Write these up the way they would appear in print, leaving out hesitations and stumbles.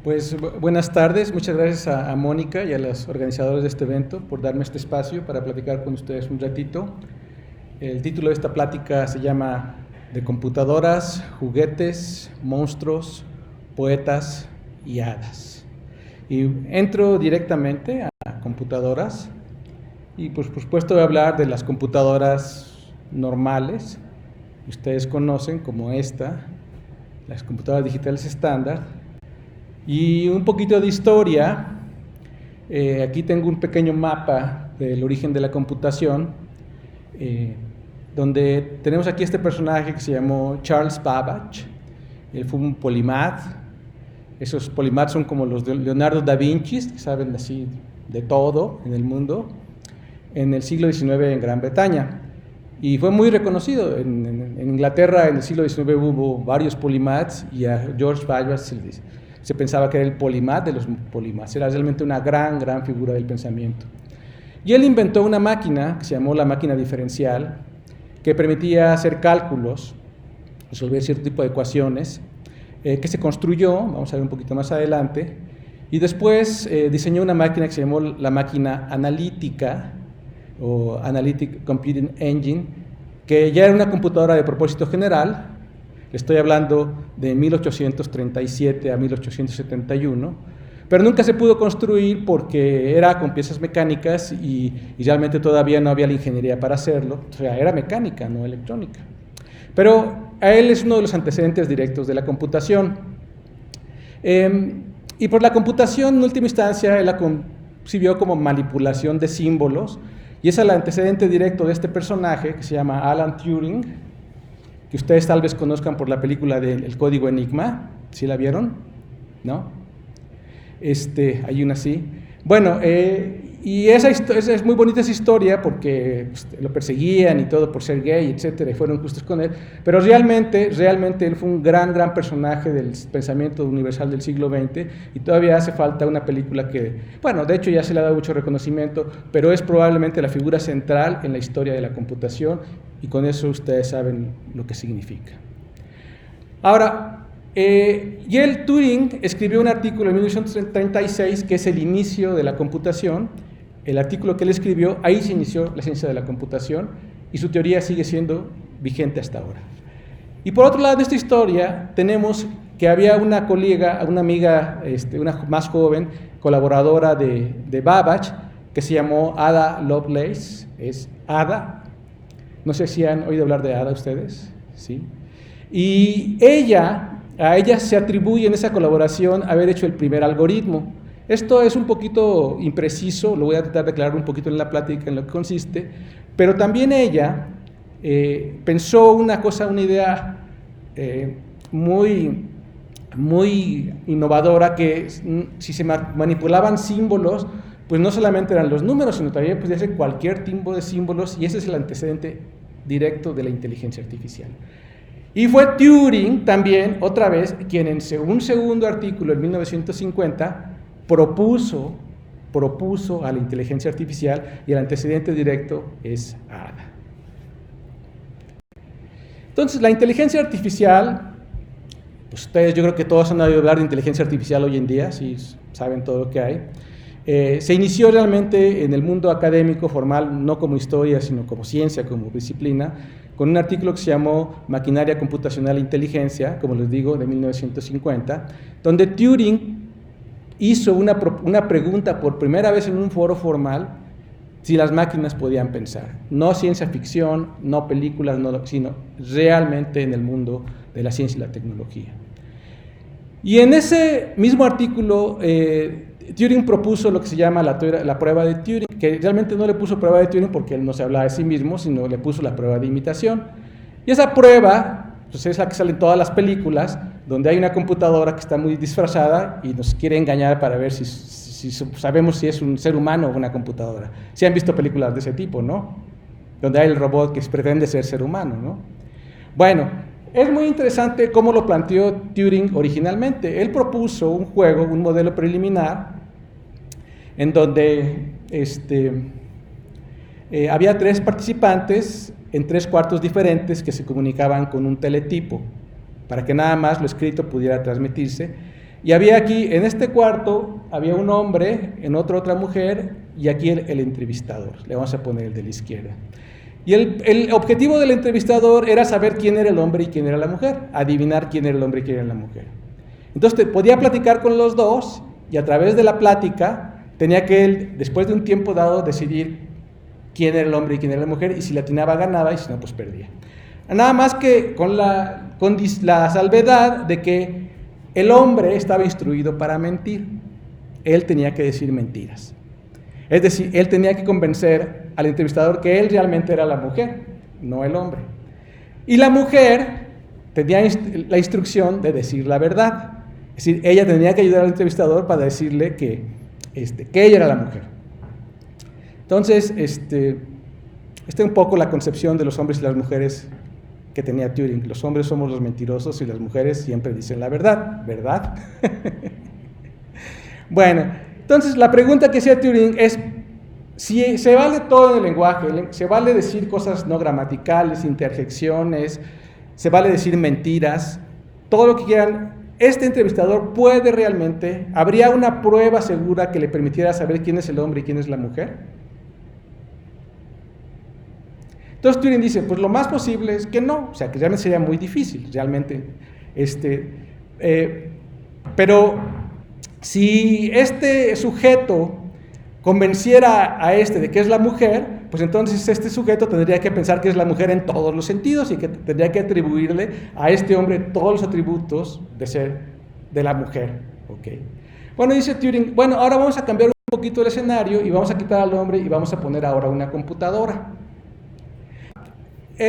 Pues buenas tardes, muchas gracias a Mónica y a los organizadores de este evento por darme este espacio para platicar con ustedes un ratito. El título de esta plática se llama De computadoras, juguetes, monstruos, poetas y hadas. Y entro directamente a computadoras y pues por supuesto voy a hablar de las computadoras normales que ustedes conocen como esta, las computadoras digitales estándar. Y un poquito de historia. Aquí tengo un pequeño mapa del origen de la computación, donde tenemos aquí este personaje que se llamó Charles Babbage. Él fue un polymath. Esos polymaths son como los de Leonardo da Vinci, que saben así de todo en el mundo, en el siglo XIX en Gran Bretaña. Y fue muy reconocido. En Inglaterra en el siglo XIX hubo varios polymaths y a George Babbage se pensaba que era el polymath de los polymaths, era realmente una gran figura del pensamiento. Y él inventó una máquina que se llamó la máquina diferencial, que permitía hacer cálculos, resolver cierto tipo de ecuaciones, que se construyó, vamos a ver un poquito más adelante, y después diseñó una máquina que se llamó la máquina analítica, o Analytic Computing Engine, que ya era una computadora de propósito general. Estoy hablando de 1837 a 1871, pero nunca se pudo construir porque era con piezas mecánicas y realmente todavía no había la ingeniería para hacerlo, o sea, era mecánica, no electrónica. Pero a él es uno de los antecedentes directos de la computación. Y por la computación, en última instancia, él la concibió como manipulación de símbolos, y es el antecedente directo de este personaje que se llama Alan Turing, que ustedes tal vez conozcan por la película del Código Enigma. ¿Sí la vieron? ¿No? Hay una así. Bueno, y esa es muy bonita esa historia porque pues, lo perseguían y todo por ser gay, etcétera, y fueron justos con él, pero realmente él fue un gran personaje del pensamiento universal del siglo XX, y todavía hace falta una película que, bueno, de hecho ya se le ha dado mucho reconocimiento, pero es probablemente la figura central en la historia de la computación, y con eso ustedes saben lo que significa. Ahora, y Turing escribió un artículo en 1936 que es el inicio de la computación. El artículo que él escribió, ahí se inició la ciencia de la computación y su teoría sigue siendo vigente hasta ahora. Y por otro lado de esta historia tenemos que había una colega, una amiga, una más joven, colaboradora de Babbage, que se llamó Ada Lovelace. Es Ada. No sé si han oído hablar de Ada ustedes, ¿sí? Y a ella se atribuye en esa colaboración haber hecho el primer algoritmo. Esto es un poquito impreciso, lo voy a tratar de aclarar un poquito en la plática en lo que consiste, pero también ella pensó una idea muy innovadora, que si se manipulaban símbolos, pues no solamente eran los números, sino también podía ser cualquier tipo de símbolos, y ese es el antecedente directo de la inteligencia artificial. Y fue Turing también, otra vez, quien en un segundo artículo en 1950 propuso a la inteligencia artificial, y el antecedente directo es Ada. Entonces, la inteligencia artificial, pues ustedes, yo creo que todos han oído hablar de inteligencia artificial hoy en día, sí saben todo lo que hay. Se inició realmente en el mundo académico formal, no como historia, sino como ciencia, como disciplina, con un artículo que se llamó Maquinaria Computacional e Inteligencia, como les digo, de 1950, donde Turing hizo una pregunta por primera vez en un foro formal, si las máquinas podían pensar. No ciencia ficción, no películas, sino realmente en el mundo de la ciencia y la tecnología. Y en ese mismo artículo, Turing propuso lo que se llama la prueba de Turing, que realmente no le puso prueba de Turing porque él no se hablaba de sí mismo, sino le puso la prueba de imitación. Y esa prueba, pues es la que sale en todas las películas, donde hay una computadora que está muy disfrazada y nos quiere engañar para ver si sabemos si es un ser humano o una computadora. Si han visto películas de ese tipo, ¿no? Donde hay el robot que pretende ser ser humano, ¿no? Bueno, es muy interesante cómo lo planteó Turing originalmente. Él propuso un juego, un modelo preliminar, en donde había 3 participantes en 3 cuartos diferentes que se comunicaban con un teletipo, para que nada más lo escrito pudiera transmitirse. Y había aquí, en este cuarto, había un hombre, en otro otra mujer, y aquí el entrevistador. Le vamos a poner el de la izquierda. Y el objetivo del entrevistador era saber quién era el hombre y quién era la mujer, adivinar quién era el hombre y quién era la mujer. Entonces podía platicar con los dos, y a través de la plática tenía que él, después de un tiempo dado, decidir quién era el hombre y quién era la mujer, y si la atinaba ganaba, y si no, pues perdía. Nada más que con la salvedad de que el hombre estaba instruido para mentir. Él tenía que decir mentiras. Es decir, él tenía que convencer al entrevistador que él realmente era la mujer, no el hombre. Y la mujer tenía la instrucción de decir la verdad. Es decir, ella tenía que ayudar al entrevistador para decirle que ella era la mujer. Entonces, esta es un poco la concepción de los hombres y las mujeres que tenía Turing. Los hombres somos los mentirosos y las mujeres siempre dicen la verdad, ¿verdad? Bueno, entonces la pregunta que hacía Turing es si se vale todo en el lenguaje, se vale decir cosas no gramaticales, interjecciones, se vale decir mentiras, todo lo que quieran. Este entrevistador puede realmente, ¿habría una prueba segura que le permitiera saber quién es el hombre y quién es la mujer? Entonces Turing dice, pues lo más posible es que no, o sea, que realmente sería muy difícil, realmente. Pero si este sujeto convenciera a de que es la mujer, pues entonces este sujeto tendría que pensar que es la mujer en todos los sentidos y que tendría que atribuirle a este hombre todos los atributos de ser de la mujer. ¿Okay? Bueno, dice Turing, bueno, ahora vamos a cambiar un poquito el escenario y vamos a quitar al hombre y vamos a poner ahora una computadora.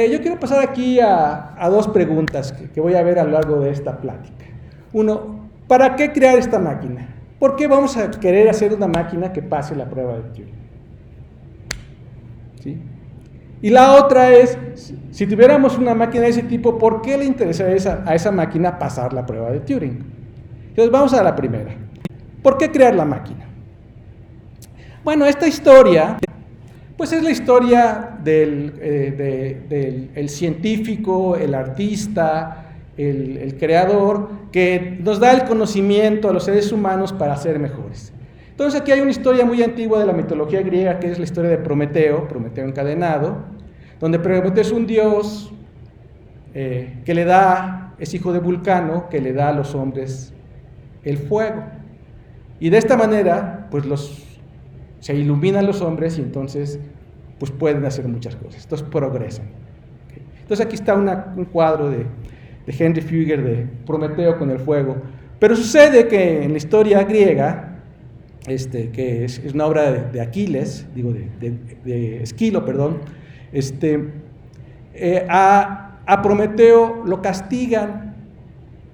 Yo quiero pasar aquí a dos preguntas que voy a ver a lo largo de esta plática. Uno, ¿para qué crear esta máquina? ¿Por qué vamos a querer hacer una máquina que pase la prueba de Turing? ¿Sí? Y la otra es, si tuviéramos una máquina de ese tipo, ¿por qué le interesaría a esa máquina pasar la prueba de Turing? Entonces vamos a la primera. ¿Por qué crear la máquina? Bueno, esta historia pues es la historia del científico, el artista, el creador, que nos da el conocimiento a los seres humanos para ser mejores. Entonces aquí hay una historia muy antigua de la mitología griega, que es la historia de Prometeo, Prometeo encadenado, donde Prometeo es un dios es hijo de Vulcano, que le da a los hombres el fuego. Y de esta manera, pues se iluminan los hombres y entonces pues pueden hacer muchas cosas, entonces progresan. ¿Okay? Entonces aquí está un cuadro de Henry Fugger de Prometeo con el fuego, pero sucede que en la historia griega, que es una obra de Aquiles, de Esquilo, perdón, a Prometeo lo castigan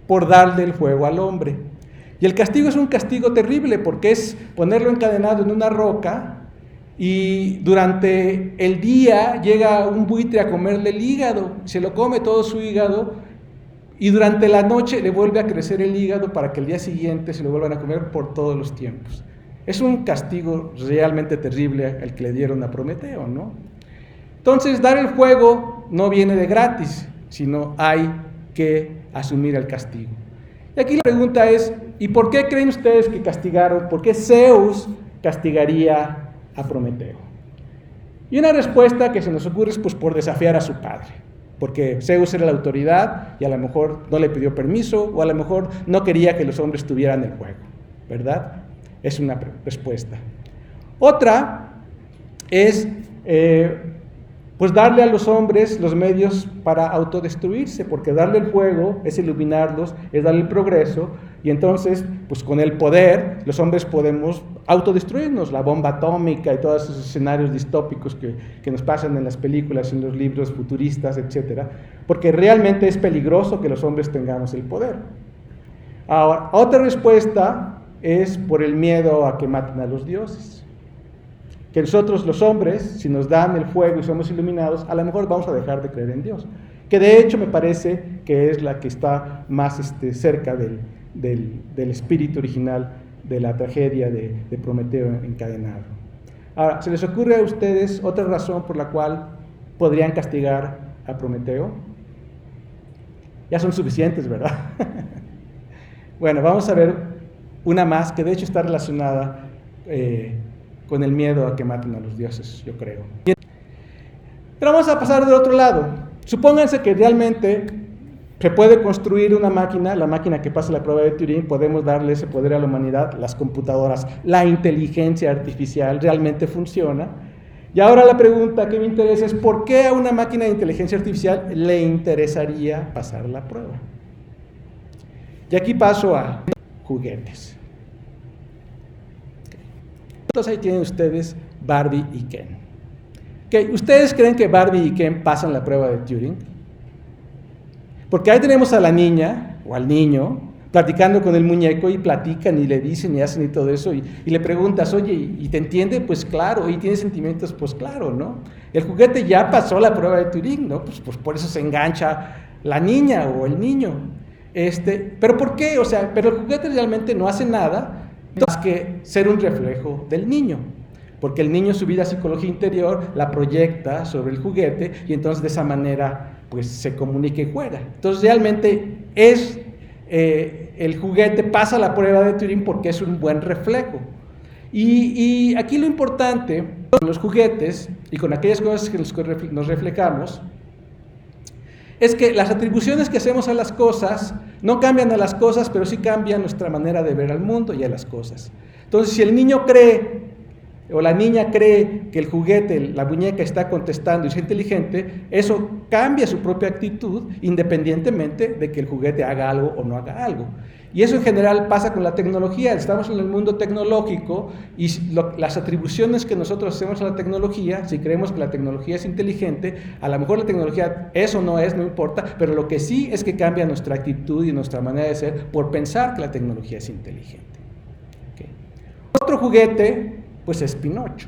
por darle el fuego al hombre. Y el castigo es un castigo terrible porque es ponerlo encadenado en una roca y durante el día llega un buitre a comerle el hígado, se lo come todo su hígado y durante la noche le vuelve a crecer el hígado para que el día siguiente se lo vuelvan a comer por todos los tiempos. Es un castigo realmente terrible el que le dieron a Prometeo, ¿no? Entonces, dar el fuego no viene de gratis, sino hay que asumir el castigo. Y aquí la pregunta es, ¿y por qué creen ustedes que castigaron? ¿Por qué Zeus castigaría a Prometeo? Y una respuesta que se nos ocurre es pues por desafiar a su padre, porque Zeus era la autoridad y a lo mejor no le pidió permiso o a lo mejor no quería que los hombres tuvieran el fuego, ¿verdad? Es una respuesta. Otra es pues darle a los hombres los medios para autodestruirse, porque darle el fuego es iluminarlos, es darle el progreso, y entonces, pues con el poder, los hombres podemos autodestruirnos, la bomba atómica y todos esos escenarios distópicos que nos pasan en las películas, en los libros futuristas, etcétera, porque realmente es peligroso que los hombres tengamos el poder. Ahora, otra respuesta es por el miedo a que maten a los dioses. Que nosotros los hombres, si nos dan el fuego y somos iluminados, a lo mejor vamos a dejar de creer en Dios. Que de hecho me parece que es la que está más cerca del espíritu original de la tragedia de Prometeo encadenado. Ahora, ¿se les ocurre a ustedes otra razón por la cual podrían castigar a Prometeo? Ya son suficientes, ¿verdad? Bueno, vamos a ver una más que de hecho está relacionada con el miedo a que maten a los dioses, yo creo. Pero vamos a pasar del otro lado. Supónganse que realmente se puede construir una máquina, la máquina que pasa la prueba de Turing, podemos darle ese poder a la humanidad, las computadoras, la inteligencia artificial realmente funciona. Y ahora la pregunta que me interesa es, ¿por qué a una máquina de inteligencia artificial le interesaría pasar la prueba? Y aquí paso a juguetes. Entonces ahí tienen ustedes Barbie y Ken. Okay, ¿ustedes creen que Barbie y Ken pasan la prueba de Turing? Porque ahí tenemos a la niña o al niño platicando con el muñeco y platican y le dicen y hacen y todo eso y le preguntas, oye, ¿y te entiende? Pues claro, ¿y tiene sentimientos? Pues claro, ¿no? El juguete ya pasó la prueba de Turing, ¿no? Pues por eso se engancha la niña o el niño. ¿Pero por qué? O sea, pero el juguete realmente no hace nada más que ser un reflejo del niño. Porque el niño su vida psicología interior la proyecta sobre el juguete y entonces de esa manera pues se comunica y juega. Entonces realmente es el juguete pasa la prueba de Turing porque es un buen reflejo. Y aquí lo importante con los juguetes y con aquellas cosas que nos reflejamos es que las atribuciones que hacemos a las cosas no cambian a las cosas, pero sí cambian nuestra manera de ver al mundo y a las cosas. Entonces, si el niño cree o la niña cree que el juguete, la muñeca está contestando y es inteligente, eso cambia su propia actitud independientemente de que el juguete haga algo o no haga algo. Y eso en general pasa con la tecnología. Estamos en el mundo tecnológico y las atribuciones que nosotros hacemos a la tecnología, si creemos que la tecnología es inteligente, a lo mejor la tecnología eso no es, no importa, pero lo que sí es que cambia nuestra actitud y nuestra manera de ser por pensar que la tecnología es inteligente. ¿Okay? Otro juguete pues es Pinocho.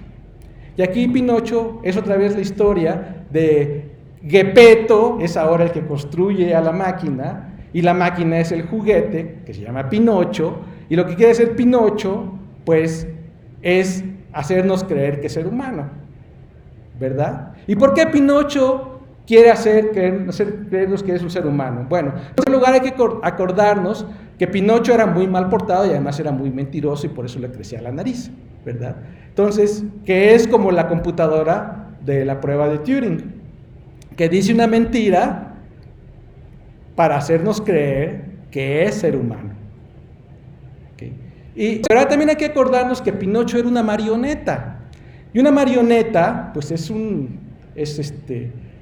Y aquí Pinocho es otra vez la historia de Geppetto, es ahora el que construye a la máquina, y la máquina es el juguete, que se llama Pinocho, y lo que quiere hacer Pinocho, pues, es hacernos creer que es ser humano, ¿verdad? ¿Y por qué Pinocho quiere creernos que es un ser humano? Bueno, en primer lugar hay que acordarnos que Pinocho era muy mal portado y además era muy mentiroso y por eso le crecía la nariz, ¿verdad? Entonces, que es como la computadora de la prueba de Turing, que dice una mentira para hacernos creer que es ser humano. ¿Okay? Pero también hay que acordarnos que Pinocho era una marioneta. Y una marioneta, pues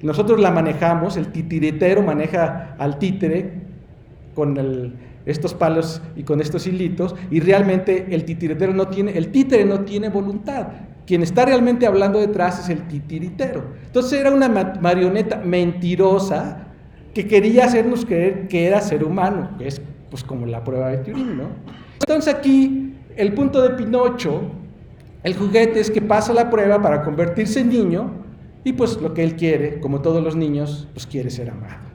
nosotros la manejamos, el titiritero maneja al títere con estos palos y con estos hilitos, y realmente el títere no tiene voluntad. Quien está realmente hablando detrás es el titiritero. Entonces era una marioneta mentirosa que quería hacernos creer que era ser humano, que es pues como la prueba de Turing, ¿no? Entonces aquí el punto de Pinocho, el juguete es que pasa la prueba para convertirse en niño y pues lo que él quiere, como todos los niños, pues quiere ser amado.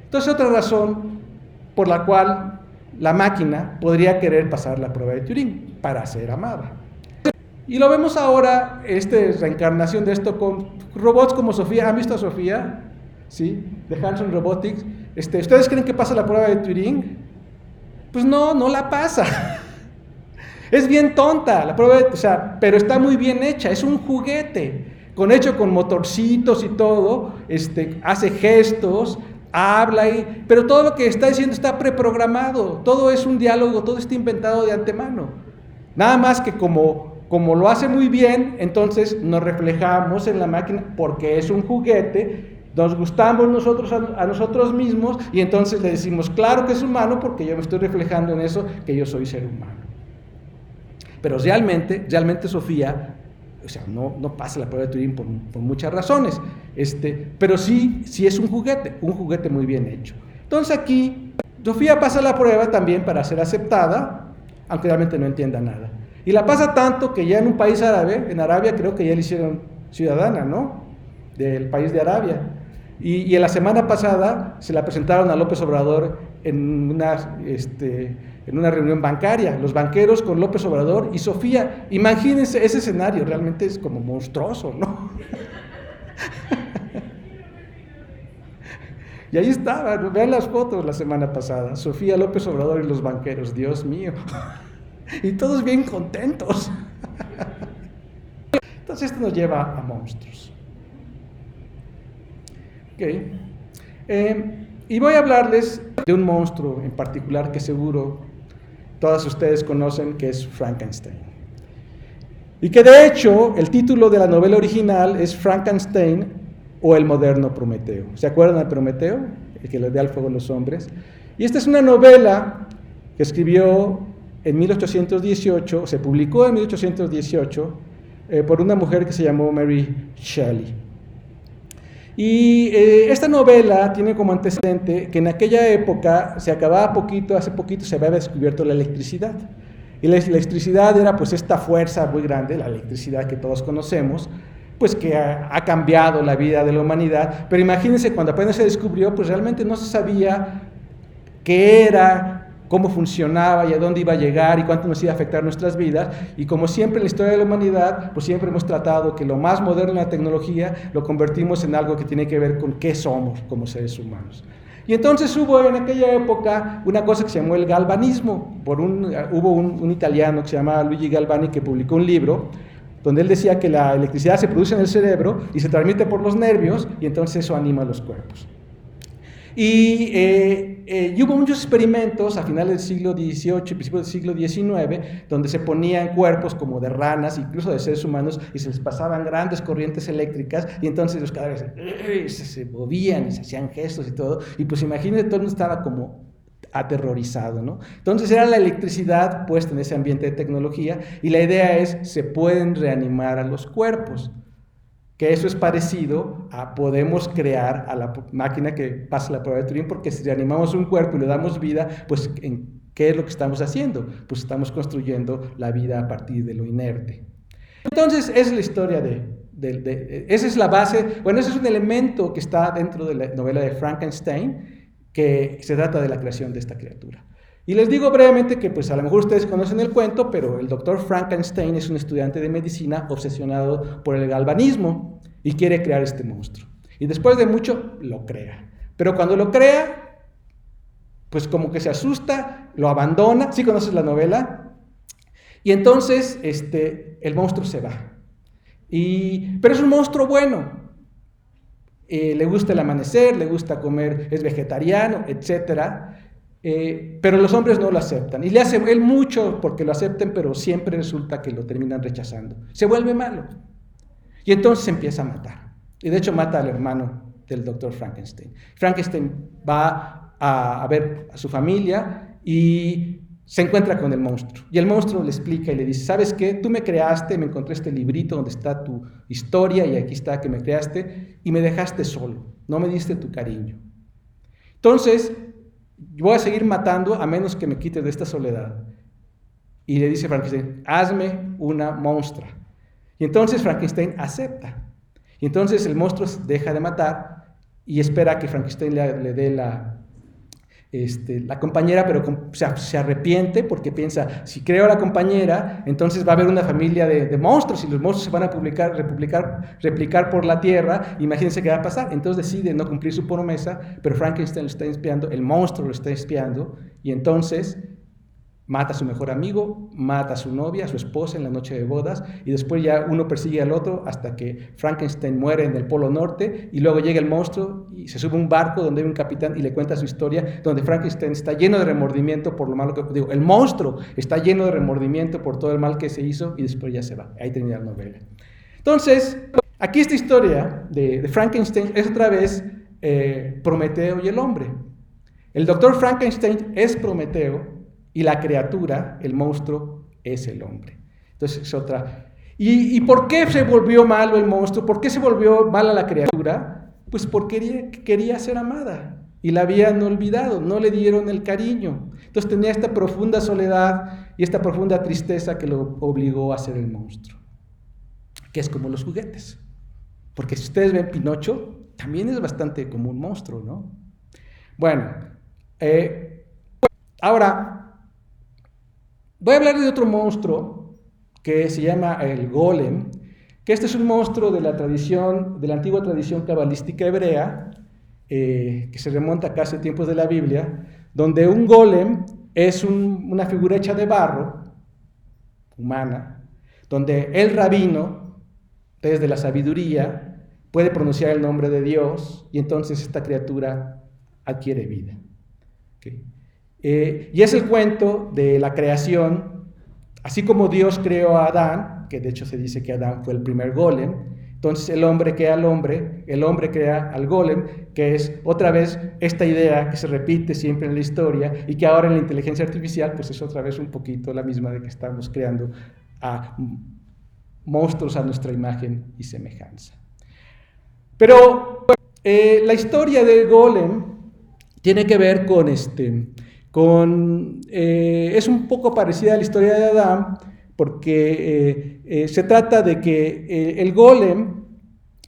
Entonces otra razón por la cual la máquina podría querer pasar la prueba de Turing, para ser amada. Y lo vemos ahora, reencarnación de esto con robots como Sofía. ¿Han visto a Sofía? ¿Sí? De Hanson Robotics. ¿Ustedes creen que pasa la prueba de Turing? Pues no la pasa. Es bien tonta la prueba, pero está muy bien hecha. Es un juguete, hecho con motorcitos y todo. Hace gestos, habla, pero todo lo que está diciendo está preprogramado. Todo es un diálogo, todo está inventado de antemano. Nada más que como lo hace muy bien, entonces nos reflejamos en la máquina porque es un juguete. Nos gustamos nosotros a nosotros mismos y entonces le decimos, claro que es humano porque yo me estoy reflejando en eso, que yo soy ser humano. Pero realmente Sofía, no pasa la prueba de Turing por muchas razones, pero sí es un juguete muy bien hecho. Entonces aquí, Sofía pasa la prueba también para ser aceptada, aunque realmente no entienda nada. Y la pasa tanto que ya en un país árabe, en Arabia creo que ya le hicieron ciudadana, ¿no? Del país de Arabia. Y en la semana pasada se la presentaron a López Obrador en una reunión bancaria, los banqueros con López Obrador y Sofía. Imagínense ese escenario, realmente es como monstruoso, ¿no? Y ahí estaba, vean las fotos la semana pasada, Sofía López Obrador y los banqueros, Dios mío. Y todos bien contentos. Entonces esto nos lleva a monstruos. Okay. Y voy a hablarles de un monstruo en particular que seguro todos ustedes conocen, que es Frankenstein. Y que de hecho el título de la novela original es Frankenstein o el moderno Prometeo. ¿Se acuerdan de Prometeo? El que le da al fuego a los hombres. Y esta es una novela que escribió en 1818, se publicó en 1818 por una mujer que se llamó Mary Shelley. Y esta novela tiene como antecedente que en aquella época se acababa poquito, hace poquito se había descubierto la electricidad. Y la electricidad era pues esta fuerza muy grande, la electricidad que todos conocemos, pues que ha cambiado la vida de la humanidad. Pero imagínense, cuando apenas se descubrió, pues realmente no se sabía qué era, cómo funcionaba y a dónde iba a llegar y cuánto nos iba a afectar nuestras vidas. Y como siempre en la historia de la humanidad, pues siempre hemos tratado que lo más moderno en la tecnología lo convertimos en algo que tiene que ver con qué somos como seres humanos. Y entonces hubo en aquella época una cosa que se llamó el galvanismo. Hubo un italiano que se llamaba Luigi Galvani que publicó un libro donde él decía que la electricidad se produce en el cerebro y se transmite por los nervios y entonces eso anima a los cuerpos. Y hubo muchos experimentos a finales del siglo XVIII, principios del siglo XIX, donde se ponían cuerpos como de ranas, incluso de seres humanos, y se les pasaban grandes corrientes eléctricas, y entonces los cadáveres se movían y se hacían gestos y todo, y pues imagínense, todo el mundo estaba como aterrorizado, ¿no? Entonces era la electricidad puesta en ese ambiente de tecnología, y la idea es, se pueden reanimar a los cuerpos. Que eso es parecido a podemos crear a la máquina que pasa la prueba de Turing, porque si reanimamos un cuerpo y le damos vida, pues ¿qué es lo que estamos haciendo? Pues estamos construyendo la vida a partir de lo inerte. Entonces, esa es la historia esa es la base, bueno, ese es un elemento que está dentro de la novela de Frankenstein, que se trata de la creación de esta criatura. Y les digo brevemente que pues a lo mejor ustedes conocen el cuento, pero el doctor Frankenstein es un estudiante de medicina obsesionado por el galvanismo y quiere crear este monstruo. Y después de mucho lo crea. Pero cuando lo crea, pues como que se asusta, lo abandona. ¿Sí conoces la novela? Y entonces el monstruo se va. Pero es un monstruo bueno. Le gusta el amanecer, le gusta comer, es vegetariano, etcétera. Pero los hombres no lo aceptan y le hace él mucho porque lo acepten, pero siempre resulta que lo terminan rechazando, se vuelve malo y entonces se empieza a matar, y de hecho mata al hermano del doctor Frankenstein. Frankenstein va a ver a su familia y se encuentra con el monstruo, y el monstruo le explica y le dice: ¿sabes qué? Tú me creaste, me encontré este librito donde está tu historia y aquí está que me creaste y me dejaste solo, no me diste tu cariño, entonces voy a seguir matando a menos que me quites de esta soledad. Y le dice Frankenstein: hazme una monstrua. Y entonces Frankenstein acepta. Y entonces el monstruo deja de matar y espera que Frankenstein le dé la compañera, pero se arrepiente porque piensa: si creo a la compañera, entonces va a haber una familia de monstruos y los monstruos se van a replicar por la tierra. Imagínense qué va a pasar. Entonces decide no cumplir su promesa, pero Frankenstein lo está espiando, el monstruo lo está espiando, y entonces mata a su mejor amigo, mata a su novia, a su esposa en la noche de bodas, y después ya uno persigue al otro hasta que Frankenstein muere en el Polo Norte, y luego llega el monstruo y se sube a un barco donde hay un capitán y le cuenta su historia, donde Frankenstein está lleno de remordimiento por lo malo que... el monstruo está lleno de remordimiento por todo el mal que se hizo, y después ya se va. Ahí termina la novela. Entonces, aquí esta historia de Frankenstein es otra vez Prometeo y el hombre. El doctor Frankenstein es Prometeo, y la criatura, el monstruo, es el hombre. Entonces es otra. ¿Y por qué se volvió malo el monstruo? ¿Por qué se volvió mala la criatura? Pues porque quería ser amada y la habían olvidado, no le dieron el cariño. Entonces tenía esta profunda soledad y esta profunda tristeza que lo obligó a ser el monstruo, que es como los juguetes. Porque si ustedes ven Pinocho, también es bastante como un monstruo, ¿no? Bueno, ahora voy a hablar de otro monstruo que se llama el golem, que este es un monstruo de la antigua tradición cabalística hebrea, que se remonta casi a tiempos de la Biblia, donde un golem es una figura hecha de barro, humana, donde el rabino, desde la sabiduría, puede pronunciar el nombre de Dios y entonces esta criatura adquiere vida. ¿Okay? Y es el cuento de la creación, así como Dios creó a Adán, que de hecho se dice que Adán fue el primer golem, entonces el hombre crea al hombre, el hombre crea al golem, que es otra vez esta idea que se repite siempre en la historia y que ahora en la inteligencia artificial pues es otra vez un poquito la misma de que estamos creando a monstruos a nuestra imagen y semejanza. Pero la historia del golem tiene que ver es un poco parecida a la historia de Adán, porque se trata de que el golem,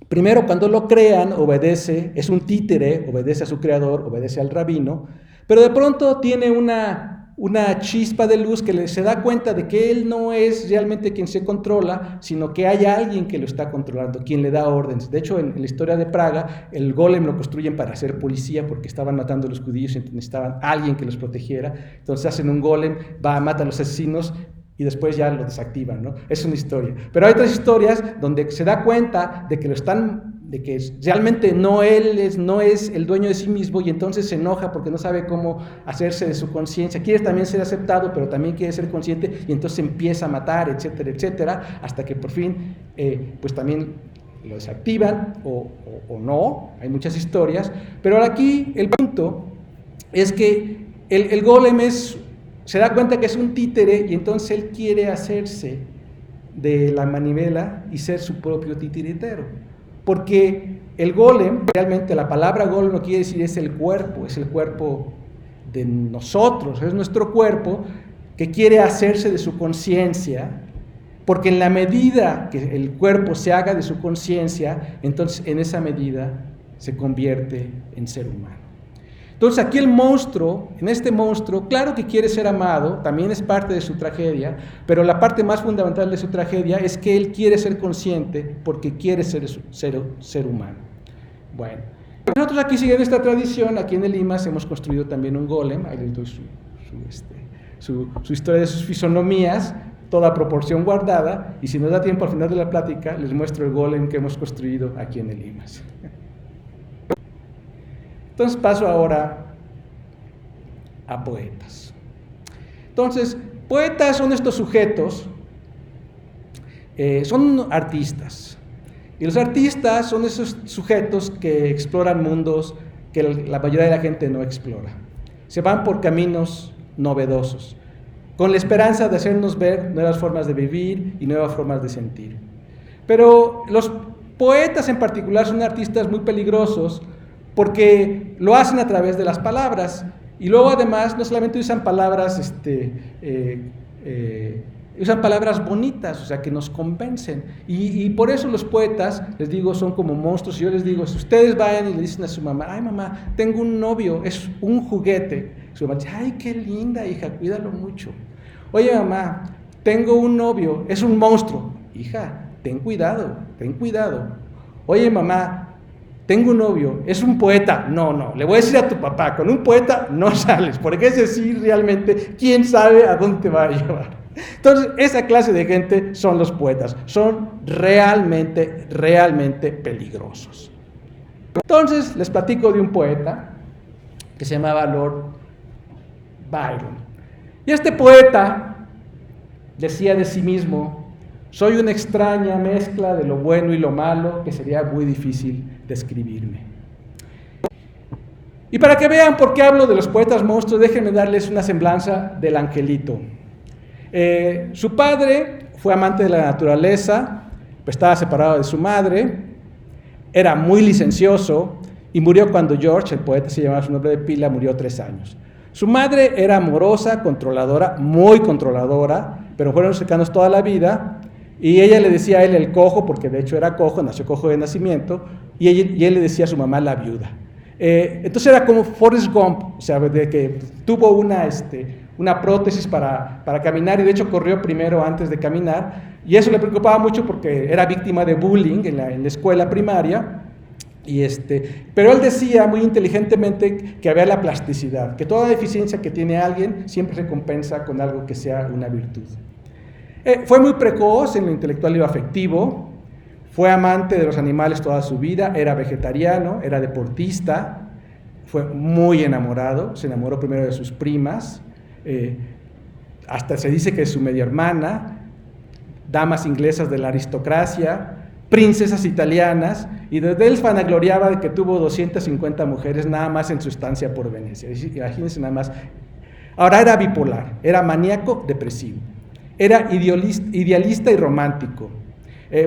primero cuando lo crean, obedece, es un títere, obedece a su creador, obedece al rabino, pero de pronto tiene una chispa de luz que se da cuenta de que él no es realmente quien se controla, sino que hay alguien que lo está controlando, quien le da órdenes. De hecho, en la historia de Praga, el golem lo construyen para ser policía porque estaban matando a los judíos y necesitaban a alguien que los protegiera. Entonces hacen un golem, mata a los asesinos y después ya lo desactivan, ¿no? Es una historia. Pero hay otras historias donde se da cuenta de que realmente no es el dueño de sí mismo y entonces se enoja porque no sabe cómo hacerse de su conciencia. Quiere también ser aceptado, pero también quiere ser consciente y entonces empieza a matar, etcétera, etcétera, hasta que por fin, pues también lo desactivan o no. Hay muchas historias, pero aquí el punto es que el golem se da cuenta que es un títere y entonces él quiere hacerse de la manivela y ser su propio titiritero. Porque el golem, realmente la palabra golem no quiere decir es el cuerpo de nosotros, es nuestro cuerpo que quiere hacerse de su conciencia, porque en la medida que el cuerpo se haga de su conciencia, entonces en esa medida se convierte en ser humano. Entonces aquí en este monstruo, claro que quiere ser amado, también es parte de su tragedia, pero la parte más fundamental de su tragedia es que él quiere ser consciente porque quiere ser humano. Bueno, nosotros aquí siguiendo esta tradición, aquí en el IMAS hemos construido también un golem, ahí les doy su historia de sus fisonomías, toda proporción guardada, y si nos da tiempo al final de la plática, les muestro el golem que hemos construido aquí en el IMAS. Entonces paso ahora a poetas. Entonces, poetas son estos sujetos, son artistas. Y los artistas son esos sujetos que exploran mundos que la mayoría de la gente no explora. Se van por caminos novedosos, con la esperanza de hacernos ver nuevas formas de vivir y nuevas formas de sentir. Pero los poetas en particular son artistas muy peligrosos, porque lo hacen a través de las palabras y luego además no solamente usan palabras usan palabras bonitas, o sea, que nos convencen y por eso los poetas, les digo, son como monstruos. Y yo les digo, si ustedes vayan y le dicen a su mamá, ay mamá, tengo un novio, es un juguete, su mamá dice, ay qué linda hija, cuídalo mucho. Oye mamá, tengo un novio, es un monstruo, hija, ten cuidado. Oye mamá, tengo un novio, es un poeta. No, le voy a decir a tu papá, con un poeta no sales, porque ese sí realmente, quién sabe a dónde te va a llevar. Entonces, esa clase de gente son los poetas, son realmente peligrosos. Entonces, les platico de un poeta que se llamaba Lord Byron. Y este poeta decía de sí mismo, soy una extraña mezcla de lo bueno y lo malo que sería muy difícil describirme. Y para que vean por qué hablo de los poetas monstruos, déjenme darles una semblanza del angelito. Su padre fue amante de la naturaleza, pues estaba separado de su madre, era muy licencioso y murió cuando George, el poeta se llamaba su nombre de pila, murió 3 años. Su madre era amorosa, controladora, muy controladora, pero fueron cercanos toda la vida. Y ella le decía a él el cojo, porque de hecho era cojo, nació cojo de nacimiento, y él le decía a su mamá la viuda. Entonces era como Forrest Gump, o sea, de que tuvo una prótesis para caminar, y de hecho corrió primero antes de caminar, y eso le preocupaba mucho porque era víctima de bullying en la escuela primaria, Pero él decía muy inteligentemente que había la plasticidad, que toda deficiencia que tiene alguien siempre se compensa con algo que sea una virtud. Fue muy precoz en lo intelectual y lo afectivo, fue amante de los animales toda su vida, era vegetariano, era deportista, fue muy enamorado, se enamoró primero de sus primas, hasta se dice que es su media hermana, damas inglesas de la aristocracia, princesas italianas, y desde él vanagloriaba de que tuvo 250 mujeres nada más en su estancia por Venecia. Imagínense nada más. Ahora era bipolar, era maníaco depresivo, era idealista y romántico.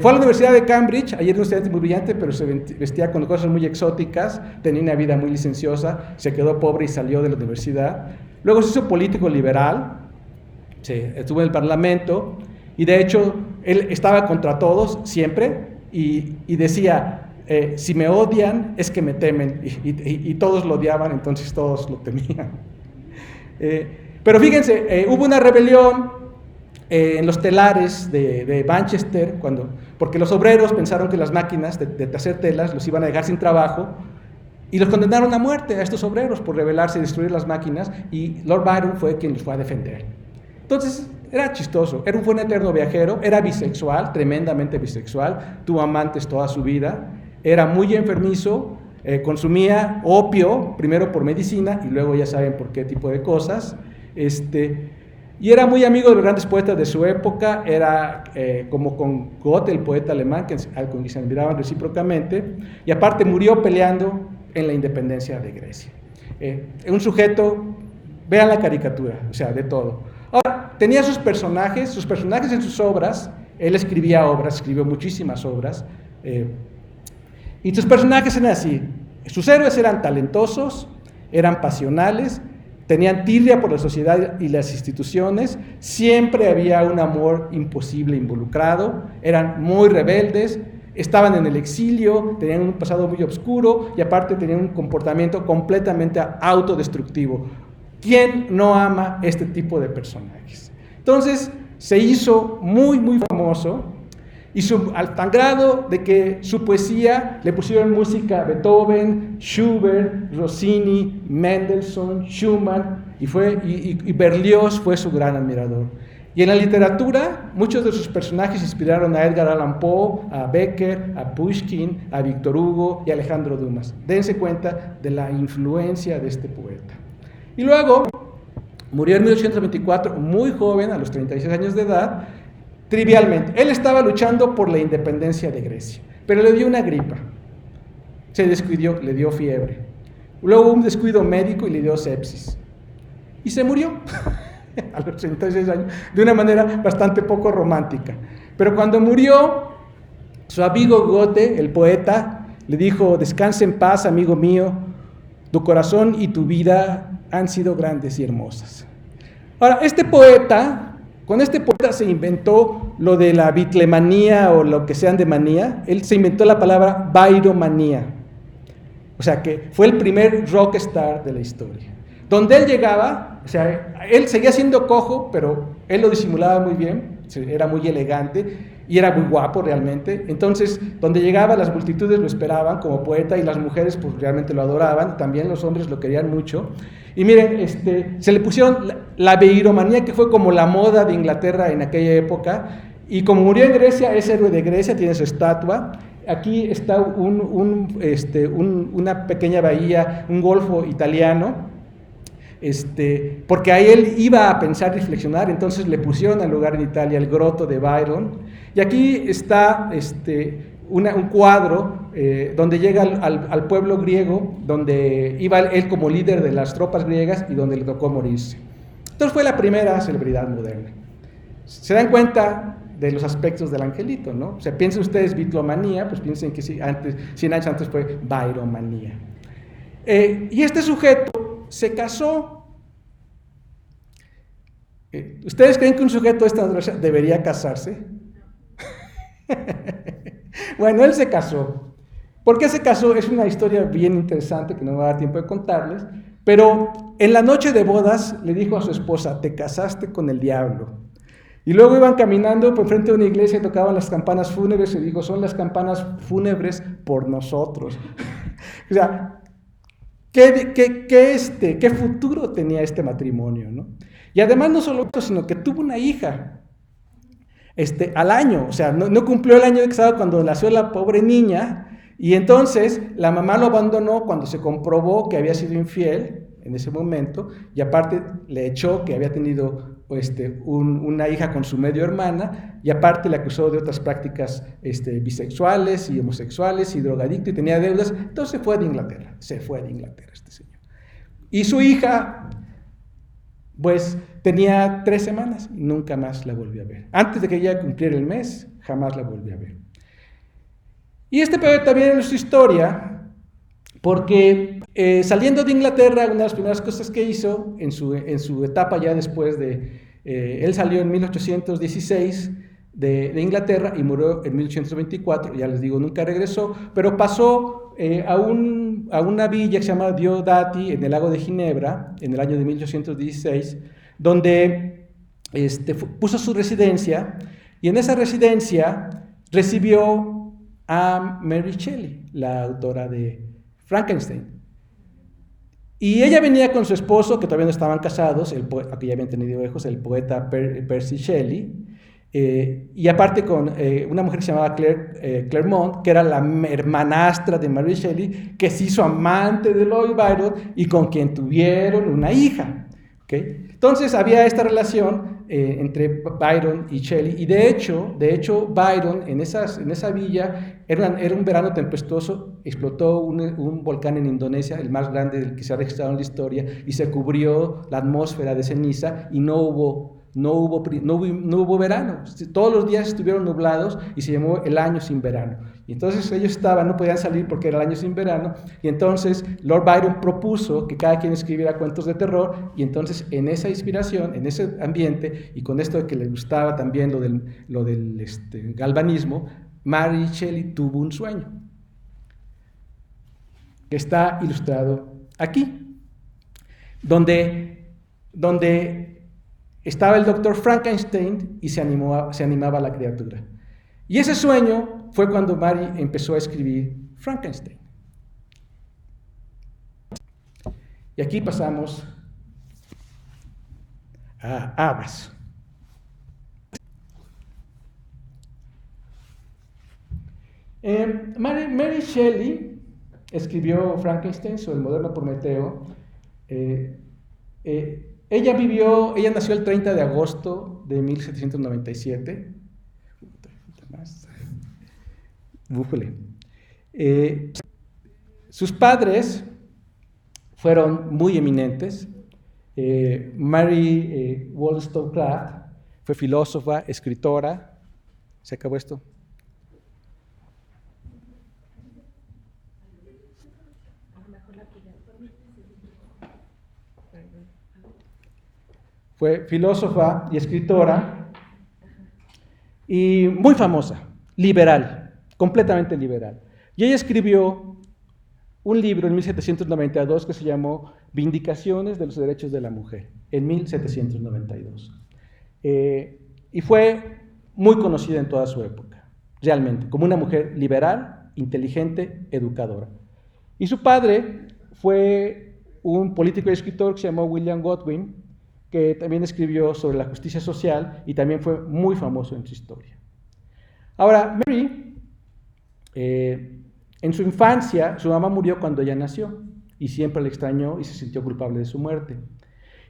Fue a la Universidad de Cambridge, ayer era un estudiante muy brillante, pero se vestía con cosas muy exóticas, tenía una vida muy licenciosa, se quedó pobre y salió de la universidad. Luego se hizo político liberal, estuvo en el Parlamento, y de hecho él estaba contra todos siempre, y decía, si me odian es que me temen, y todos lo odiaban, entonces todos lo temían. Pero fíjense, hubo una rebelión en los telares de Manchester, porque los obreros pensaron que las máquinas de hacer telas los iban a dejar sin trabajo, y los condenaron a muerte a estos obreros por rebelarse y destruir las máquinas, y Lord Byron fue quien los fue a defender. Entonces, era chistoso, fue un eterno viajero, era bisexual, tremendamente bisexual, tuvo amantes toda su vida, era muy enfermizo, consumía opio, primero por medicina y luego ya saben por qué tipo de cosas, y era muy amigo de los grandes poetas de su época, era como con Goethe, el poeta alemán, al que se admiraban recíprocamente, y aparte murió peleando en la independencia de Grecia. Un sujeto, vean la caricatura, o sea, de todo. Ahora, tenía sus personajes en sus obras, él escribía obras, escribió muchísimas obras, y sus personajes eran así, sus héroes eran talentosos, eran pasionales, tenían tirria por la sociedad y las instituciones, siempre había un amor imposible involucrado, eran muy rebeldes, estaban en el exilio, tenían un pasado muy oscuro y aparte tenían un comportamiento completamente autodestructivo. ¿Quién no ama este tipo de personajes? Entonces se hizo muy, muy famoso y al tan grado de que su poesía le pusieron música a Beethoven, Schubert, Rossini, Mendelssohn, Schumann y Berlioz fue su gran admirador. Y en la literatura, muchos de sus personajes inspiraron a Edgar Allan Poe, a Becker, a Pushkin, a Víctor Hugo y a Alejandro Dumas. Dense cuenta de la influencia de este poeta. Y luego murió en 1824, muy joven, a los 36 años de edad, trivialmente. Él estaba luchando por la independencia de Grecia, pero le dio una gripa. Se descuidó, le dio fiebre. Luego un descuido médico y le dio sepsis. Y se murió a los 36 años, de una manera bastante poco romántica. Pero cuando murió, su amigo Goethe, el poeta, le dijo: descansa en paz, amigo mío, tu corazón y tu vida han sido grandes y hermosas. Ahora, con este poeta se inventó lo de la bitlemanía o lo que sean de manía. Él se inventó la palabra bairomanía. O sea, que fue el primer rockstar de la historia. Donde él llegaba, o sea, él seguía siendo cojo, pero él lo disimulaba muy bien, era muy elegante y era muy guapo realmente. Entonces, donde llegaba, las multitudes lo esperaban como poeta y las mujeres pues realmente lo adoraban, también los hombres lo querían mucho. Y miren, se le pusieron la beiromanía, que fue como la moda de Inglaterra en aquella época, y como murió en Grecia, es héroe de Grecia, tiene su estatua. Aquí está una pequeña bahía, un golfo italiano, porque ahí él iba a pensar y reflexionar, entonces le pusieron al lugar en Italia el Grotto de Byron. Y aquí está un cuadro donde llega al pueblo griego, donde iba él como líder de las tropas griegas y donde le tocó morirse. Entonces fue la primera celebridad moderna. Se dan cuenta de los aspectos del angelito, ¿no? O sea, piensen ustedes bitlomanía, pues piensen que 100 años antes fue bairomanía. Y este sujeto se casó. ¿Ustedes creen que un sujeto de esta naturaleza debería casarse? Bueno, él se casó. ¿Por qué se casó? Es una historia bien interesante que no me va a dar tiempo de contarles, pero en la noche de bodas le dijo a su esposa: te casaste con el diablo. Y luego iban caminando por frente de una iglesia y tocaban las campanas fúnebres y dijo: son las campanas fúnebres por nosotros. O sea, ¿qué futuro tenía este matrimonio, ¿no? Y además no solo esto, sino que tuvo una hija al año, o sea, no cumplió el año de casado cuando nació la pobre niña, y entonces la mamá lo abandonó cuando se comprobó que había sido infiel en ese momento, y aparte le echó que había tenido una hija con su medio hermana, y aparte le acusó de otras prácticas bisexuales y homosexuales y drogadicto, y tenía deudas. Entonces se fue de Inglaterra este señor. Y su hija, pues, tenía 3 semanas y nunca más la volví a ver. Antes de que ella cumpliera el mes, jamás la volví a ver. Y este poeta viene en su historia porque saliendo de Inglaterra, una de las primeras cosas que hizo en su etapa ya después él salió en 1816 de Inglaterra y murió en 1824, ya les digo, nunca regresó, pero pasó a una villa que se llama Diodati en el lago de Ginebra, en el año de 1816, donde puso su residencia, y en esa residencia recibió a Mary Shelley, la autora de Frankenstein. Y ella venía con su esposo, que todavía no estaban casados, que ya habían tenido hijos, el poeta Percy Shelley, y aparte con una mujer que se llamaba Claremont, que era la hermanastra de Mary Shelley, que se hizo amante de Lord Byron y con quien tuvieron una hija. ¿Okay? Entonces había esta relación entre Byron y Shelley, y de hecho Byron en esa villa era un verano tempestuoso, explotó un volcán en Indonesia, el más grande del que se ha registrado en la historia, y se cubrió la atmósfera de ceniza y no hubo verano. Todos los días estuvieron nublados y se llamó el año sin verano. Y entonces ellos no podían salir porque era el año sin verano, y entonces Lord Byron propuso que cada quien escribiera cuentos de terror, y entonces en esa inspiración, en ese ambiente, y con esto de que le gustaba también lo del galvanismo, Mary Shelley tuvo un sueño, que está ilustrado aquí, donde estaba el doctor Frankenstein y se animaba a la criatura. Y ese sueño fue cuando Mary empezó a escribir Frankenstein. Y aquí pasamos a Habas. Mary Shelley escribió Frankenstein, sobre el moderno Prometeo. Ella nació el 30 de agosto de 1797. Bújale. Sus padres fueron muy eminentes. Mary Wollstonecraft fue filósofa, escritora. ¿Se acabó esto? Fue filósofa y escritora y muy famosa, liberal, completamente liberal. Y ella escribió un libro en 1792 que se llamó Vindicaciones de los Derechos de la Mujer, en 1792. Y fue muy conocida en toda su época, realmente, como una mujer liberal, inteligente, educadora. Y su padre fue un político y escritor que se llamó William Godwin, que también escribió sobre la justicia social y también fue muy famoso en su historia. Ahora, Mary, en su infancia, su mamá murió cuando ella nació y siempre la extrañó y se sintió culpable de su muerte.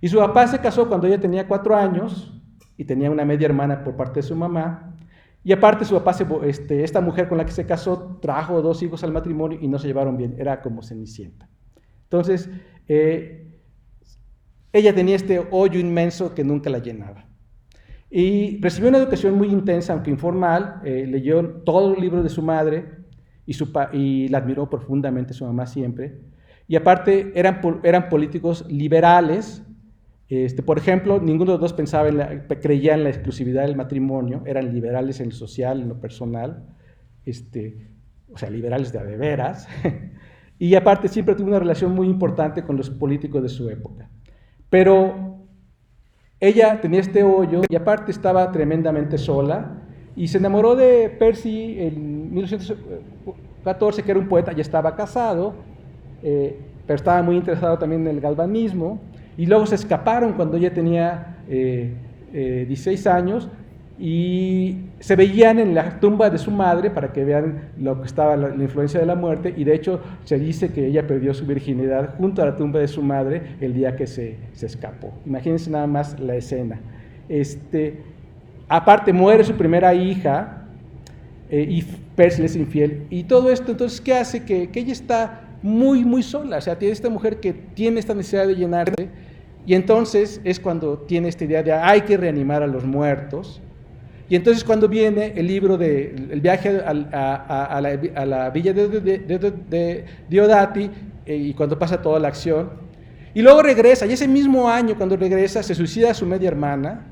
Y su papá se casó cuando ella tenía 4 años y tenía una media hermana por parte de su mamá. Y aparte su papá, esta mujer con la que se casó, trajo 2 hijos al matrimonio y no se llevaron bien, era como Cenicienta. Entonces, ella tenía este hoyo inmenso que nunca la llenaba. Y recibió una educación muy intensa, aunque informal. Leyó todos los libros de su madre y la admiró profundamente su mamá siempre. Y aparte eran políticos liberales. Por ejemplo, ninguno de los dos creía en la exclusividad del matrimonio. Eran liberales en lo social, en lo personal. O sea, liberales de a de veras. Y aparte siempre tuvo una relación muy importante con los políticos de su época. Pero ella tenía este hoyo y aparte estaba tremendamente sola y se enamoró de Percy en XIV, que era un poeta, ya estaba casado, pero estaba muy interesado también en el galvanismo, y luego se escaparon cuando ella tenía 16 años, y se veían en la tumba de su madre para que vean lo que estaba la influencia de la muerte, y de hecho se dice que ella perdió su virginidad junto a la tumba de su madre el día que se escapó. Imagínense nada más la escena. Aparte muere su primera hija, y Percy le es infiel, y todo esto entonces ¿qué hace? Que ella está muy muy sola, o sea, tiene esta mujer que tiene esta necesidad de llenarse, y entonces es cuando tiene esta idea de hay que reanimar a los muertos. Y entonces cuando viene el libro de el viaje a la villa de Diodati, y cuando pasa toda la acción, y luego regresa, y ese mismo año cuando regresa se suicida a su media hermana,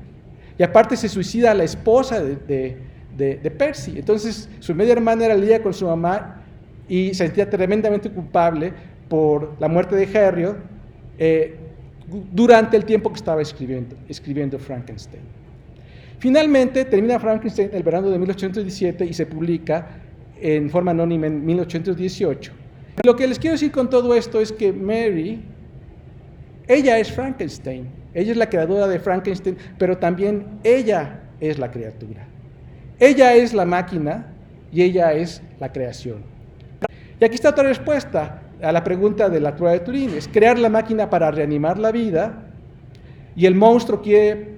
y aparte se suicida a la esposa de Percy. Entonces su media hermana era Lía con su mamá, y se sentía tremendamente culpable por la muerte de Herriot durante el tiempo que estaba escribiendo Frankenstein. Finalmente termina Frankenstein el verano de 1817 y se publica en forma anónima en 1818. Lo que les quiero decir con todo esto es que Mary, ella es Frankenstein, ella es la creadora de Frankenstein, pero también ella es la criatura. Ella es la máquina y ella es la creación. Y aquí está otra respuesta a la pregunta de la prueba de Turing, es crear la máquina para reanimar la vida, y el monstruo quiere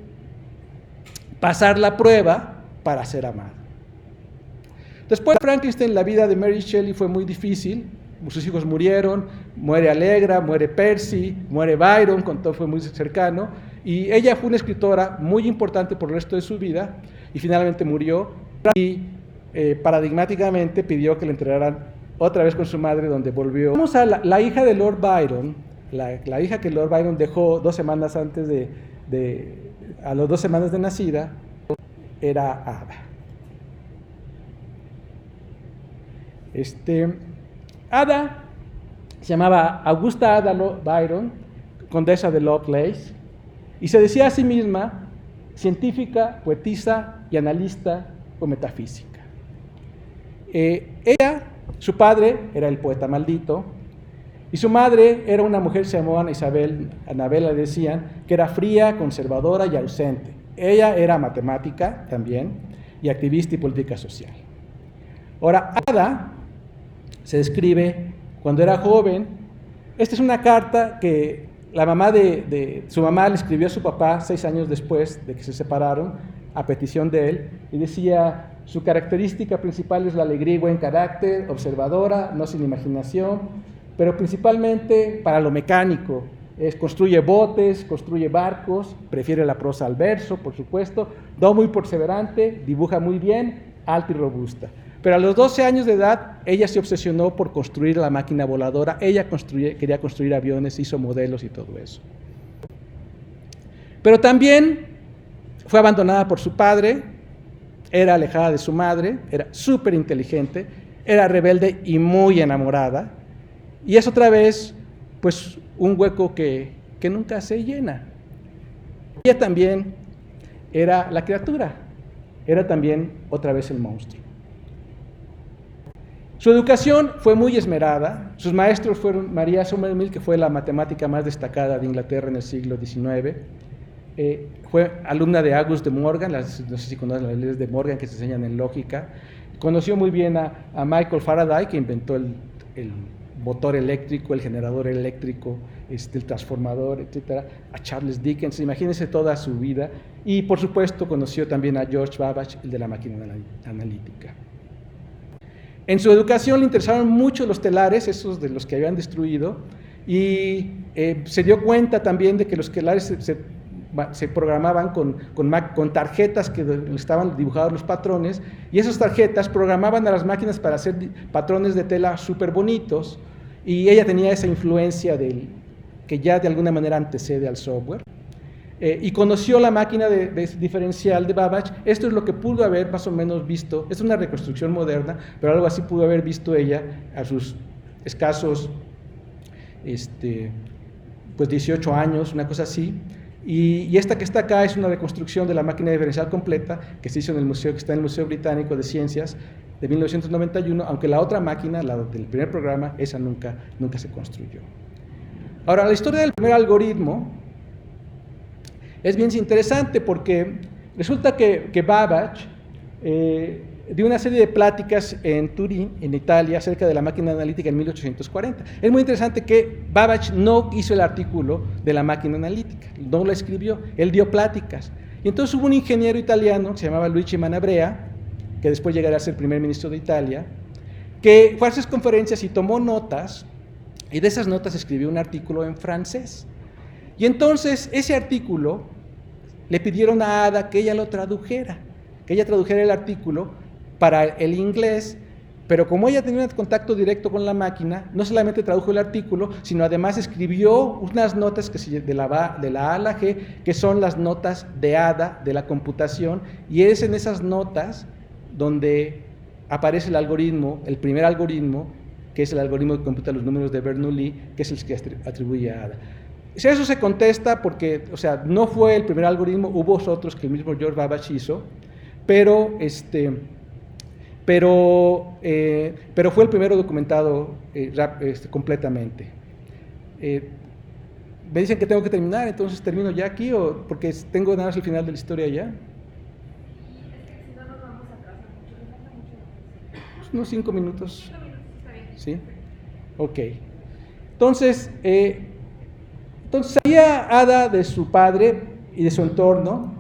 pasar la prueba para ser amado. Después de Frankenstein, la vida de Mary Shelley fue muy difícil, sus hijos murieron, muere Allegra, muere Percy, muere Byron, con todo fue muy cercano, y ella fue una escritora muy importante por el resto de su vida, y finalmente murió, y paradigmáticamente pidió que le entregaran otra vez con su madre, donde volvió. Vamos a la hija de Lord Byron, la hija que Lord Byron dejó 2 semanas antes a las 2 semanas de nacida, era Ada. Ada se llamaba Augusta Ada Byron, condesa de Lovelace, y se decía a sí misma científica, poetisa y analista o metafísica. Su padre era el poeta maldito, y su madre era una mujer que se llamaba Anabela le decían, que era fría, conservadora y ausente. Ella era matemática también, y activista y política social. Ahora, Ada se describe cuando era joven. Esta es una carta que la mamá su mamá le escribió a su papá 6 años después de que se separaron, a petición de él, y decía: su característica principal es la alegría y buen carácter, observadora, no sin imaginación, pero principalmente para lo mecánico. Construye botes, construye barcos, prefiere la prosa al verso, por supuesto, no muy perseverante, dibuja muy bien, alta y robusta. Pero a los 12 años de edad, ella se obsesionó por construir la máquina voladora. Ella quería construir aviones, hizo modelos y todo eso. Pero también fue abandonada por su padre, era alejada de su madre, era súper inteligente, era rebelde y muy enamorada. Y es otra vez, pues, un hueco que nunca se llena. Ella también era la criatura, era también otra vez el monstruo. Su educación fue muy esmerada. Sus maestros fueron María Somerville, que fue la matemática más destacada de Inglaterra en el siglo XIX. Fue alumna de Auguste de Morgan, no sé si conocen las leyes de Morgan que se enseñan en lógica. Conoció muy bien a Michael Faraday, que inventó el motor eléctrico, el generador eléctrico, el transformador, etc. A Charles Dickens, imagínense toda su vida. Y por supuesto conoció también a George Babbage, el de la máquina analítica. En su educación le interesaron mucho los telares, esos de los que habían destruido, y se dio cuenta también de que los telares se programaban con tarjetas que estaban dibujados los patrones, y esas tarjetas programaban a las máquinas para hacer patrones de tela súper bonitos, y ella tenía esa influencia que ya de alguna manera antecede al software. Y conoció la máquina de diferencial de Babbage. Esto es lo que pudo haber más o menos visto, es una reconstrucción moderna, pero algo así pudo haber visto ella a sus escasos 18 años, una cosa así. Y esta que está acá es una reconstrucción de la máquina diferencial completa que se hizo en el museo, que está en el Museo Británico de Ciencias de 1991, aunque la otra máquina, la del primer programa, esa nunca se construyó. Ahora, la historia del primer algoritmo es bien interesante porque resulta que Babbage dio una serie de pláticas en Turín, en Italia, acerca de la máquina analítica en 1840. Es muy interesante que Babbage no hizo el artículo de la máquina analítica, no lo escribió, él dio pláticas. Y entonces hubo un ingeniero italiano que se llamaba Luigi Manabrea, que después llegaría a ser primer ministro de Italia, que fue a esas conferencias y tomó notas, y de esas notas escribió un artículo en francés. Y entonces ese artículo le pidieron a Ada que ella lo tradujera, que ella tradujera el artículo para el inglés, pero como ella tenía un contacto directo con la máquina, no solamente tradujo el artículo, sino además escribió unas notas de la A a la G, que son las notas de Ada, de la computación, y es en esas notas donde aparece el algoritmo, el primer algoritmo, que es el algoritmo que computa los números de Bernoulli, que es el que atribuye a Ada. Eso se contesta porque, o sea, no fue el primer algoritmo, hubo otros que el mismo George Babbage hizo, pero fue el primero documentado completamente. Me dicen que tengo que terminar, entonces termino ya aquí, o porque tengo nada más el final de la historia ya. Si no nos vamos a atrasar mucho, nos falta mucho. Unos 5 minutos. 5 minutos, está bien. ¿Sí? Ok. Entonces sabía Ada de su padre y de su entorno.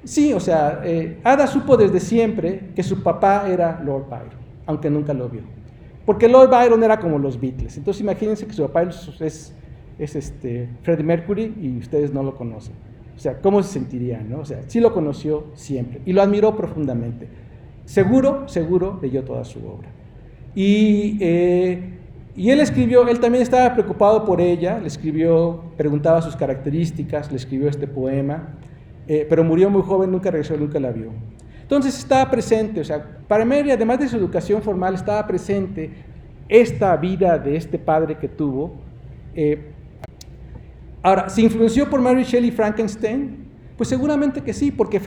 Sí, o sea, Ada supo desde siempre que su papá era Lord Byron, aunque nunca lo vio. Porque Lord Byron era como los Beatles. Entonces imagínense que su papá es Freddie Mercury y ustedes no lo conocen. O sea, ¿cómo se sentirían, no? O sea, sí lo conoció siempre y lo admiró profundamente. Seguro leyó toda su obra. Y él escribió, él también estaba preocupado por ella, le escribió, preguntaba sus características, le escribió este poema, pero murió muy joven, nunca regresó, nunca la vio. Entonces estaba presente, o sea, para Mary, además de su educación formal, estaba presente esta vida de este padre que tuvo. Ahora, ¿se influenció por Mary Shelley Frankenstein? Pues seguramente que sí, porque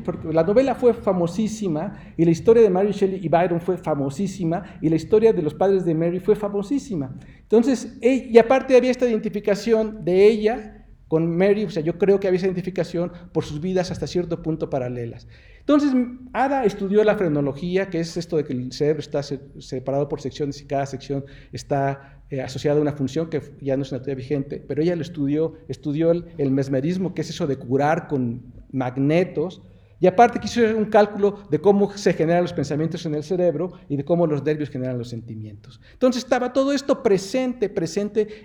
porque la novela fue famosísima y la historia de Mary Shelley y Byron fue famosísima y la historia de los padres de Mary fue famosísima. Entonces, y aparte había esta identificación de ella con Mary, o sea, yo creo que había esa identificación por sus vidas hasta cierto punto paralelas. Entonces, Ada estudió la frenología, que es esto de que el cerebro está separado por secciones y cada sección está asociada a una función que ya no es una teoría vigente, pero ella lo estudió el mesmerismo, que es eso de curar con magnetos, y aparte quiso hacer un cálculo de cómo se generan los pensamientos en el cerebro y de cómo los nervios generan los sentimientos. Entonces estaba todo esto presente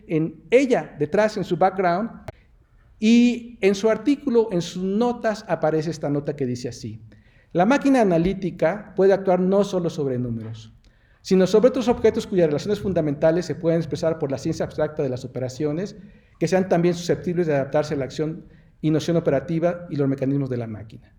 en ella, detrás, en su background. Y en su artículo, en sus notas, aparece esta nota que dice así: la máquina analítica puede actuar no solo sobre números, sino sobre otros objetos cuyas relaciones fundamentales se pueden expresar por la ciencia abstracta de las operaciones, que sean también susceptibles de adaptarse a la acción y noción operativa y los mecanismos de la máquina.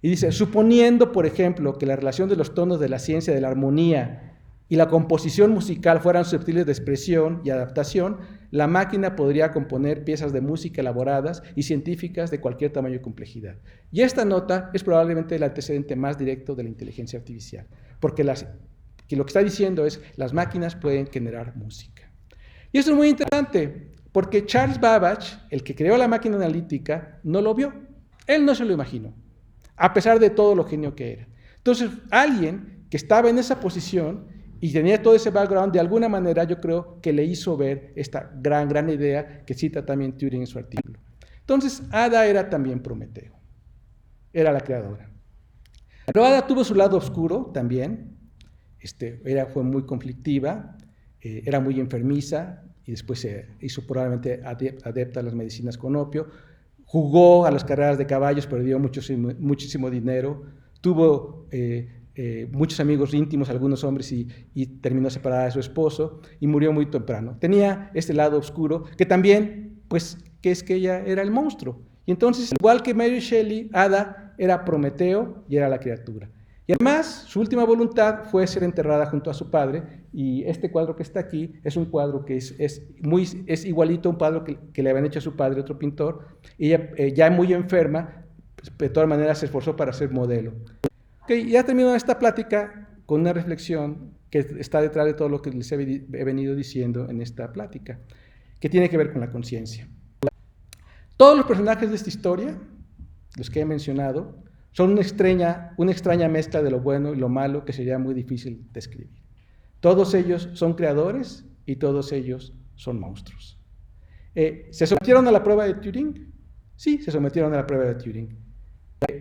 Y dice, suponiendo, por ejemplo, que la relación de los tonos de la ciencia de la armonía y la composición musical fueran susceptibles de expresión y adaptación, la máquina podría componer piezas de música elaboradas y científicas de cualquier tamaño y complejidad. Y esta nota es probablemente el antecedente más directo de la inteligencia artificial, porque lo que está diciendo es, las máquinas pueden generar música. Y esto es muy interesante, porque Charles Babbage, el que creó la máquina analítica, no lo vio. Él no se lo imaginó, a pesar de todo lo genio que era. Entonces, alguien que estaba en esa posición y tenía todo ese background, de alguna manera yo creo que le hizo ver esta gran idea que cita también Turing en su artículo. Entonces, Ada era también Prometeo, era la creadora. Pero Ada tuvo su lado oscuro también, fue muy conflictiva, era muy enfermiza y después se hizo probablemente adepta a las medicinas con opio, jugó a las carreras de caballos, perdió muchísimo dinero, tuvo muchos amigos íntimos, algunos hombres, y terminó separada de su esposo y murió muy temprano. Tenía este lado oscuro que también, pues, que es que ella era el monstruo. Y entonces, igual que Mary Shelley, Ada era Prometeo y era la criatura. Y además, su última voluntad fue ser enterrada junto a su padre, y este cuadro que está aquí es un cuadro que es igualito a un cuadro que le habían hecho a su padre, otro pintor. Ella, ya muy enferma, pues, de todas maneras se esforzó para ser modelo. Okay, ya terminó esta plática, con una reflexión que está detrás de todo lo que les he venido diciendo en esta plática, que tiene que ver con la conciencia. Todos los personajes de esta historia, los que he mencionado, son una extraña mezcla de lo bueno y lo malo que sería muy difícil describir. Todos ellos son creadores y todos ellos son monstruos. ¿Se sometieron a la prueba de Turing? Sí, se sometieron a la prueba de Turing.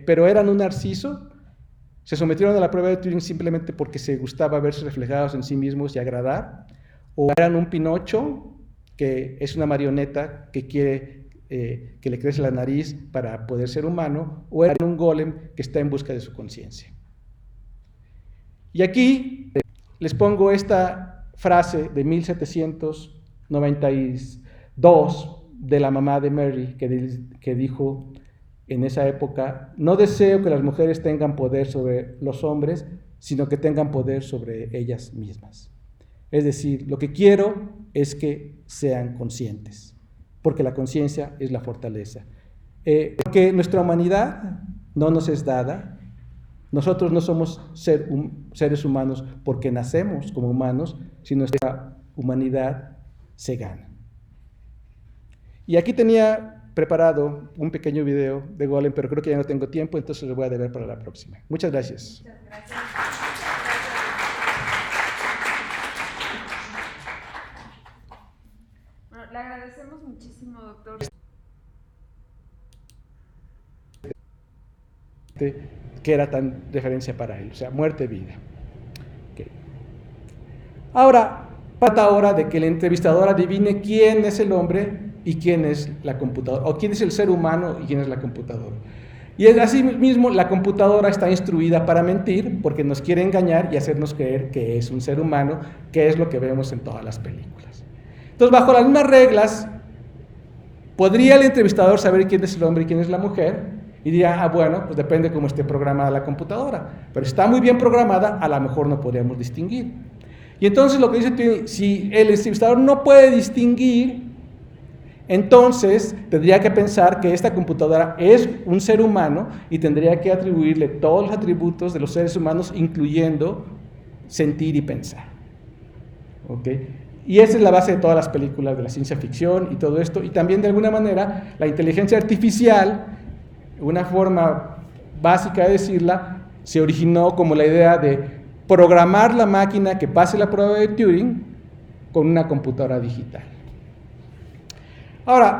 ¿Pero eran un narciso? ¿Se sometieron a la prueba de Turing simplemente porque se gustaba verse reflejados en sí mismos y agradar? ¿O eran un Pinocho, que es una marioneta que quiere que le crece la nariz para poder ser humano? ¿O eran un golem que está en busca de su conciencia? Y aquí les pongo esta frase de 1792 de la mamá de Mary, que dijo en esa época: no deseo que las mujeres tengan poder sobre los hombres, sino que tengan poder sobre ellas mismas. Es decir, lo que quiero es que sean conscientes, porque la conciencia es la fortaleza. Porque nuestra humanidad no nos es dada. Nosotros no somos seres humanos porque nacemos como humanos, sino nuestra humanidad se gana. Y aquí tenía preparado un pequeño video de Golem, pero creo que ya no tengo tiempo, entonces lo voy a deber para la próxima. Muchas gracias. Muchas gracias. Bueno, le agradecemos muchísimo, doctor. Que era tan referencia para él, o sea, muerte-vida. Okay. Ahora, falta ahora de que el entrevistador adivine quién es el hombre y quién es la computadora, o quién es el ser humano y quién es la computadora. Y así mismo la computadora está instruida para mentir, porque nos quiere engañar y hacernos creer que es un ser humano, que es lo que vemos en todas las películas. Entonces, bajo las mismas reglas, ¿podría el entrevistador saber quién es el hombre y quién es la mujer? Y diría, bueno, pues depende cómo esté programada la computadora. Pero si está muy bien programada, a lo mejor no podríamos distinguir. Y entonces lo que dice, si el entrevistador no puede distinguir, entonces tendría que pensar que esta computadora es un ser humano y tendría que atribuirle todos los atributos de los seres humanos, incluyendo sentir y pensar. ¿Okay? Y esa es la base de todas las películas de la ciencia ficción y todo esto. Y también, de alguna manera, la inteligencia artificial, una forma básica de decirla, se originó como la idea de programar la máquina que pase la prueba de Turing con una computadora digital. Ahora,